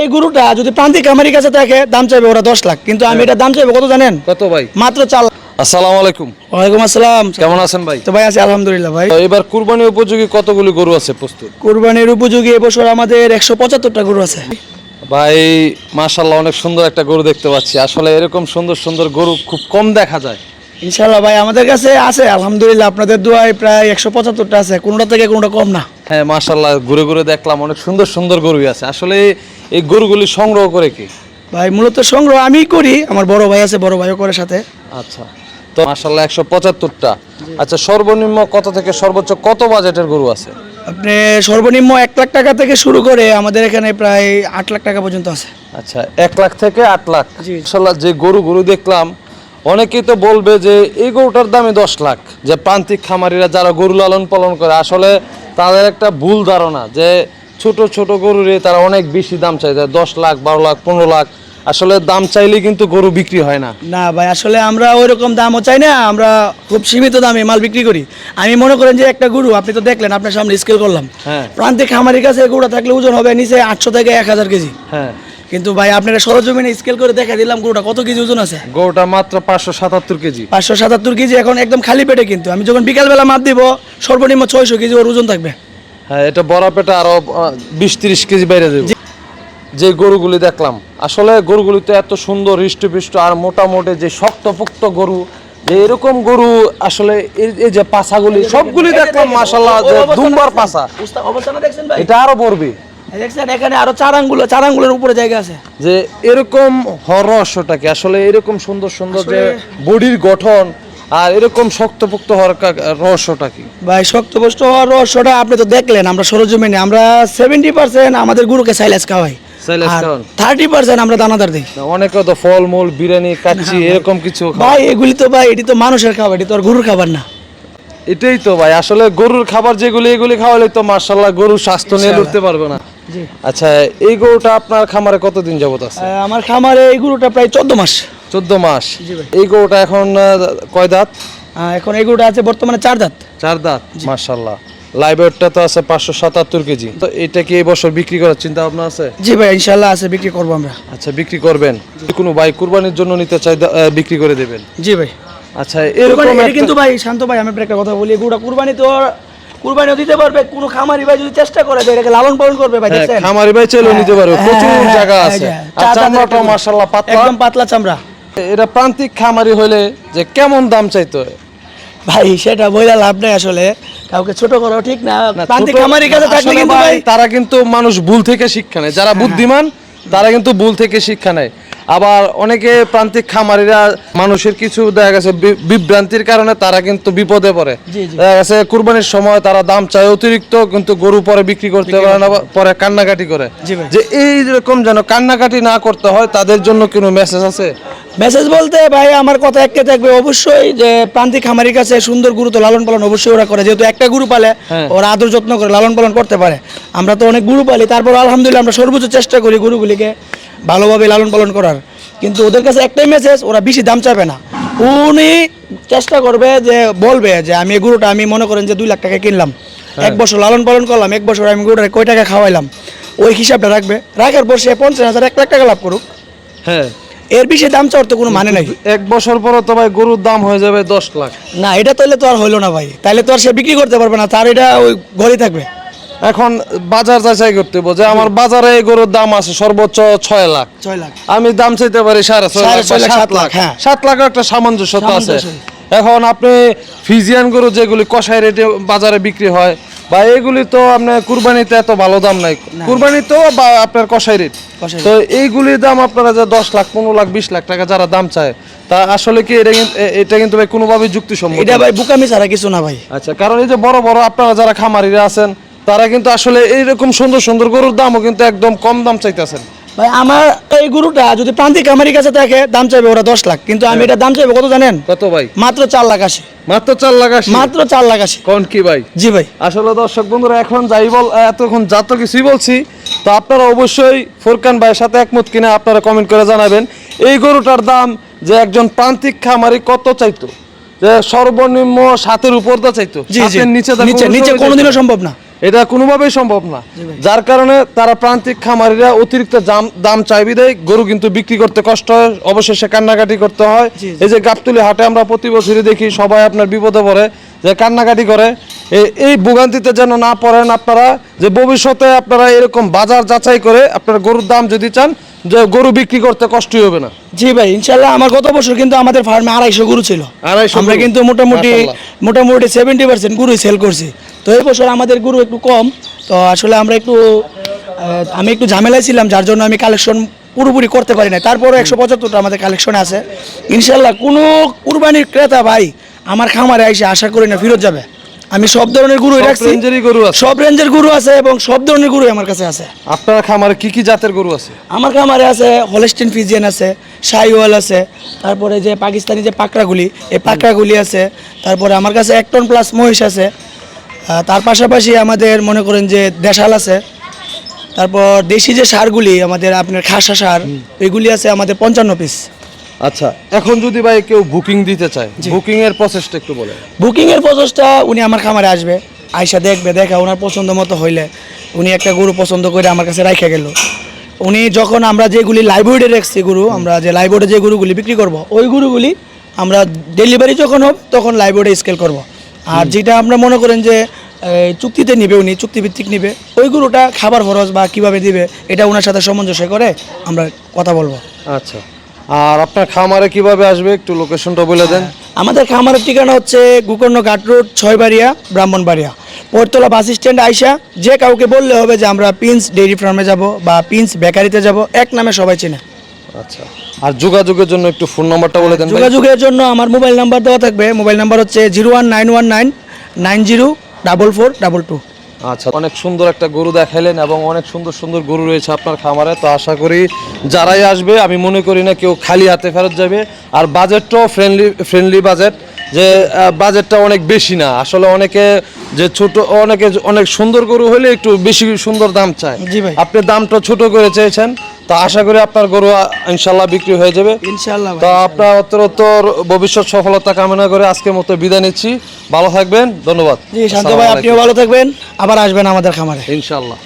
এই গরুটা যদি প্রান্তিক খামারির কাছে থাকে দাম চাইবে ওরা 10 লাখ, কিন্তু আমি এটা দাম চাইবো কত জানেন? কত ভাই? মাত্র 4 লাখ। আসসালামু আলাইকুম। ওয়ালাইকুম আসসালাম। কেমন আছেন ভাই? তো ভাই আছি আলহামদুলিল্লাহ ভাই। তো এবার কুরবানি উপযোগী কতগুলি গরু আছে প্রস্তুত? কুরবানির উপযোগী এবছর আমাদের 175টা গরু আছে। ভাই মাশাআল্লাহ অনেক সুন্দর একটা গরু দেখতে পাচ্ছি। আসলে এরকম সুন্দর সুন্দর গরু খুব কম দেখা যায়। ইনশাআল্লাহ ভাই আমাদের কাছে আছে আলহামদুলিল্লাহ, আপনাদের দোয়ায় প্রায় 175টা আছে, কোনোটা থেকে কোনোটা কম না। হ্যাঁ মাশাআল্লাহ, ঘুরে ঘুরে দেখলাম অনেক সুন্দর সুন্দর গরুই আছে। আসলে এই গরুগুলি সংগ্রহ করে কি? ভাই মূলত সংগ্রহ আমিই করি, আমার বড় ভাই আছে, বড় ভাইও করে সাথে। আচ্ছা, তো মাশাআল্লাহ 175টা। আচ্ছা, সর্বনিম্ন কত থেকে সর্বোচ্চ কত বাজেটের গরু আছে? আপনি সর্বনিম্ন 1 লাখ টাকা থেকে শুরু করে আমাদের এখানে প্রায় 8 লাখ টাকা পর্যন্ত আছে। আচ্ছা, 1 লাখ থেকে 8 লাখ। জি। মাশাআল্লাহ, যে গরু দেখলাম অনেকেই তো বলবে যে এই গরুটার দামই 10 লাখ। যে প্রান্তিক খামারিরা যারা গরু লালন পালন করে, আসলে তাদের একটা ভুল ধারণা যে ছোট ছোট গরুরে তারা অনেক বেশি দাম চায়, 10 লাখ 12 লাখ 15 লাখ। আসলে দাম চাইলে কিন্তু গরু বিক্রি হয় না। না ভাই, আসলে আমরা ওইরকম দামও চাই না, আমরা খুব সীমিত দামে মাল বিক্রি করি। আমি মনে করেন যে একটা গরু আপনি তো দেখলেন, আপনার সামনে স্কেল করলাম, হ্যাঁ প্রান্তিক খামারির কাছে গরুটা থাকলে ওজন হবে নিচে 800 থেকে 1000 কেজি। হ্যাঁ, কিন্তু ভাই আপনারা সরজমিনে স্কেল করে দেখা দিলাম গরুটা কত কেজি ওজন আছে। গরুটা মাত্র 577 কেজি। 577 কেজি এখন একদম খালি পেটে, কিন্তু আমি যখন বিকালবেলা মাপ দিব সর্বনিম্ন 600 কেজি ওর ওজন থাকবে। হ্যাঁ, এটা বড় পেটে আরো 20-30 কেজি বাইরে যাবে। যে গরুগুলি দেখলাম, আসলে গরুগুলি তো এত সুন্দর হৃষ্টপুষ্ট আর মোটামুটি যে শক্তপোক্ত গরু, যে এরকম গরু আসলে এই যে পাছাগুলি সবগুলি দেখলাম মাশাআল্লাহ, যে দুম্বার পাছা, অবস্থাটা দেখছেন ভাই? এটা আরো পড়বে। দেখছেন এখানে আরো চারাঙ্গুলের উপরে জায়গা আছে। যে এরকম রহস্যটা কি? আসলে এরকম সুন্দর সুন্দর যে বডির গঠন আর এরকম শক্তপোক্ত হওয়ার রহস্যটা কি? ভাই শক্তপোষ্ট হওয়ার রহস্যটা আপনি তো দেখলেন, আমরা সরজমিনে আমরা 70% আমাদের গরুকে সাইলেজ খাওয়াই, সাইলেজ আর খাওয়ান? 30% আমরা দানাদার দিই। অনেকে তো ফলমূল, বিরিয়ানি, কাচ্চি এরকম কিছু খায়। ভাই এগুলি তো ভাই এটি তো মানুষের খাবার, এটি তো আর গরুর খাবার না। এটাই তো ভাই, আসলে গরুর খাবার যেগুলি এগুলি খাওয়ালে তো মাশাআল্লাহ গরুর স্বাস্থ্য নিয়ে ইনশাআল্লাহ। উঠতে পারবে না। জি। আচ্ছা, এই গরুটা আপনার খামারে কতদিন যাবত আছে? আমার খামারে এই গরুটা প্রায় 14 মাস। 14 মাস। জি ভাই। এই গরুটা এখন কয় দাঁত? এখন এই গরুটা আছে বর্তমানে 4 দাঁত। 4 দাঁত। মাশাআল্লাহ, লাইভ ওয়েটটা তো আছে 577 কেজি। তো এটা কি এই বছর বিক্রি করার চিন্তা ভাবনা আছে? জি ভাই ইনশাআল্লাহ আছে, বিক্রি করবো আমরা। আচ্ছা, বিক্রি করবেন? কোনো ভাই কুরবানির জন্য নিতে চাই বিক্রি করে দেবেন? জি ভাই। আচ্ছা, এরকম এটা কিন্তু ভাই শান্ত ভাই, আমি আপনাকে একটা কথা বলি, গরুটা কুরবানিও দিতে পারবে কোনো খামারি ভাই যদি চেষ্টা করে, এটাকে লালন পালন করবে ভাই। দেখছেন খামারি ভাই চাইলেও নিতে পারবে, প্রচুর জায়গা আছে। আর চামড়াটা চামড়াটা মাশাআল্লাহ পাতলা, একদম পাতলা চামড়া। এটা প্রান্তিক খামারি হলে যে কেমন দাম চাইতো? ভাই সেটা বইলা লাভ নাই, আসলে কাউকে ছোট করা ঠিক না। প্রান্তিক ছোট- খামারির কাছে থাকলে আসলে কিন্তু ভাই তারা কিন্তু মানুষ ভুল থেকে শিক্ষা নেয়, যারা বুদ্ধিমান তারা কিন্তু ভুল থেকে শিক্ষা নেয়। আবার অনেকে প্রান্তিক খামারিরা মানুষের কিছু দেখা গেছে বিভ্রান্তির কারণে তারা কিন্তু বিপদে পড়ে। জি, জি। দেখা গেছে কুরবানির সময় তারা দাম চায় অতিরিক্ত, কিন্তু গরু পরে বিক্রি করতে পারে না, পরে কান্নাকাটি করে। জি ভাই। যে এই রকম যেন কান্নাকাটি না করতে হয়, তাদের জন্য কোনো মেসেজ আছে? মেসেজ বলতে ভাই আমার কথা একটা থাকবে, অবশ্যই যে প্রান্তিক খামারির কাছে সুন্দর গরু তো লালন পালন অবশ্যই ওরা করে, যেহেতু একটা গরু পালে হ্যাঁ। ওরা আদর যত্ন করে লালন পালন করতে পারে। আমরা তো অনেক গরু পালি, তারপর আলহামদুলিল্লাহ আমরা সর্বোচ্চ চেষ্টা করি গরুগুলিকে ভালোভাবে লালন পালন করার। কিন্তু ওদের কাছে একটাই মেসেজ, ওরা বেশি দাম চাইবে না। উনি চেষ্টা করবে যে বলবে যে আমি এই গরুটা আমি মনে করেন যে 2 লাখ টাকায় কিনলাম, 1 বছর লালন পালন করলাম, 1 বছর আমি গরুটা কয় টাকা খাওয়াইলাম, ওই হিসাবটা রাখবে। রাখার পর সে 50,000 1 লাখ টাকা লাভ করুক, হ্যাঁ, এর বেশি দাম চাওয়ার তো কোনো মানে নাই। 1 বছর পরে তো ভাই গরুর দাম হয়ে যাবে 10 লাখ। না এটা তাহলে তো আর হইলো না ভাই, তাহলে তো আর সে বিক্রি করতে পারবে না, তার এটা ওই ঘরেই থাকবে। এখন বাজার যাচাই করতে হবে যে আমার বাজারে এই গরুর দাম আছে সর্বোচ্চ 6 লাখ, 6 লাখ। আমি দাম চাইতে পারি 6.5 লাখ, 7 লাখ। হ্যাঁ। 7 লাখের একটা সামঞ্জস্যতা আছে। সামঞ্জস্য। এখন আপনি ফিজিয়ান গরু যেগুলি কষাই রেটে বাজারে বিক্রি হয়, বা এগুলি তো আপনার কুরবানিতে এত ভালো দাম নাই, কুরবানিতেও বা আপনার কষাই রেট। কষাই তো এইগুলির দাম আপনারা যে 10 লাখ 15 লাখ 20 লাখ টাকা যারা দাম চায়, তা আসলে কি এটা কিন্তু ভাই কোনোভাবেই যুক্তিসম্মত এটা না। ভাই বুকামি ছাড়া কিছু না ভাই। আচ্ছা, কারণ এই যে বড় বড় আপনারা যারা খামারিরা আছেন, তারা কিন্তু আসলে এইরকম সুন্দর সুন্দর গরুর দামও কিন্তু একদম কম দাম চাইতেছেন। ভাই আমার এই গরুটা যদি প্রান্তিক খামারির কাছে থাকে দাম চাইবে ওরা 10 লাখ, কিন্তু আমি এটা দাম চাইবো কত জানেন? কত ভাই? মাত্র 4,80,000। মাত্র 4 লাখ 80? মাত্র 4,80,000। কোন কি ভাই? জি ভাই। আসলে দর্শক বন্ধুরা, এখন যাই বল এতক্ষণ যত কিছুই বলছি, তো আপনারা অবশ্যই ফোরকান ভাইয়ের সাথে একমত কিনা আপনারা কমেন্ট করে জানাবেন এই গরুটার দাম, যে একজন প্রান্তিক খামারি কত চাইতো, যে সর্বনিম্ন 7-এর উপর দা চাইতো, জি জি, 7-এর নিচে নিচে কোনোদিনও সম্ভব না। এটা কোনোভাবেই সম্ভব না। যার কারণে তারা প্রান্তিক খামারিরা অতিরিক্ত দাম চাইবি দেয়, গরু কিন্তু বিক্রি করতে কষ্ট হয়, অবশেষে কান্নাকাটি করতে হয়। এই যে গাবতলী হাটে আমরা প্রতি বছরই দেখি সবাই আপনার বিপদে পড়ে, যে কান্নাকাটি করে। এই ভোগান্তিতে যেন না পড়েন আপনারা, যে ভবিষ্যতে আপনারা এরকম বাজার যাচাই করে আপনারা গরুর দাম যদি চান, যে গরু বিক্রি করতে কষ্টই হবে না। জি ভাই, ইনশাল্লাহ। আমার গত বছর কিন্তু আমাদের ফার্মে 250 গরু ছিল। 250 আমরা কিন্তু মোটামুটি 70% গরুই সেল করছি। তো এই বছর আমাদের গরু একটু কম, তো আসলে আমরা একটু আমি একটু ঝামেলায় ছিলাম, যার জন্য আমি কালেকশন পুরোপুরি করতে পারি না। তারপরে 175টা আমাদের কালেকশনে আছে। ইনশাল্লাহ কোনো কুরবানির ক্রেতা ভাই আমার খামারে এসে আশা করি না ফেরত যাবে। আমি সব ধরনের গরু রাখছি, সব রেঞ্জের গরু আছে এবং সব ধরনের গরু আমার কাছে আছে। আপনার খামারে কি কি জাতের গরু আছে? আমার খামারে আছে হলস্টিন ফিজিয়ান আছে, শাহিওয়াল আছে, তারপরে যে পাকিস্তানি যে পাকড়াগুলি, এই পাকড়াগুলি আছে। তারপরে আমার কাছে 1 টন প্লাস মহিষ আছে। তার পাশাপাশি আমাদের মনে করেন যে দেশাল আছে। তারপর দেশি যে সারগুলি আমাদের আপনার খাসা সার, এগুলি আছে আমাদের 55 পিস। আচ্ছা, এখন যদি ভাই কেউ বুকিং দিতে চায়, বুকিং এর প্রসেসটা একটু বলেন। বুকিং এর প্রসেসটা, উনি আমার খামারে আসবে, আয়সা দেখবে, দেখা ওনার পছন্দ মতো হইলে উনি একটা গরু পছন্দ করে আমার কাছে রাখা গেল। উনি যখন আমরা যেগুলি লাইভওয়েডে রাখছি গরু, আমরা যে লাইভওয়েডে যে গরুগুলি বিক্রি করব, ওই গরুগুলি আমরা ডেলিভারি যখন হবে তখন লাইভওয়েডে স্কেল করব। আর যেটা আমরা মনে করেন যে চুক্তিতে নিবে, উনি চুক্তিভিত্তিক নিবে, ওই গরুটা খাবার খরচ বা কিভাবে দিবে এটা ওনার সাথে সামঞ্জস্য করে আমরা কথা বলবো। আচ্ছা, আর আপনার খামারে কিভাবে আসবে একটু লোকেশনটা বলে দেন। আমাদের খামারের ঠিকানা হচ্ছে গোকর্ণ ঘাট রোড, ছয়বাড়িয়া, ব্রাহ্মণবাড়িয়া, পরতলা বাস স্ট্যান্ড। আইসা যে কাউকে বললে হবে যে আমরা প্রিন্স ডেইরি ফার্মে যাব বা প্রিন্স বেকারিতে যাব, এক নামে সবাই চেনে। আচ্ছা, আর যোগাযোগের জন্য একটু ফোন নাম্বারটা বলে দেন। যোগাযোগের জন্য আমার মোবাইল নাম্বার দেওয়া থাকবে। মোবাইল নাম্বার হচ্ছে 01919904422। আচ্ছা, অনেক সুন্দর একটা গরু দেখাইলেন এবং অনেক সুন্দর সুন্দর গরু রয়েছে আপনার খামারে। তো আশা করি যারাই আসবে, আমি মনে করি না কেউ খালি হাতে ফেরত যাবে। আর বাজেটটাও ফ্রেন্ডলি বাজেট, যে বাজেটটা অনেক বেশি না। আসলে অনেকে যে অনেক সুন্দর গরু হলে একটু বেশি সুন্দর দাম চায়। জি ভাই, আপনি দামটা ছোট করে চেয়েছেন, তো আশা করি আপনার গরু ইনশাল্লাহ বিক্রি হয়ে যাবে ইনশাআল্লাহ। তো আপনার উত্তরোত্তর ভবিষ্যৎ সফলতা কামনা করে আজকের মতো বিদায় নিচ্ছি। ভালো থাকবেন, ধন্যবাদ। জি শান্ত ভাই, আপনিও ভালো থাকবেন, আবার আসবেন আমাদের খামারে ইনশাল্লাহ।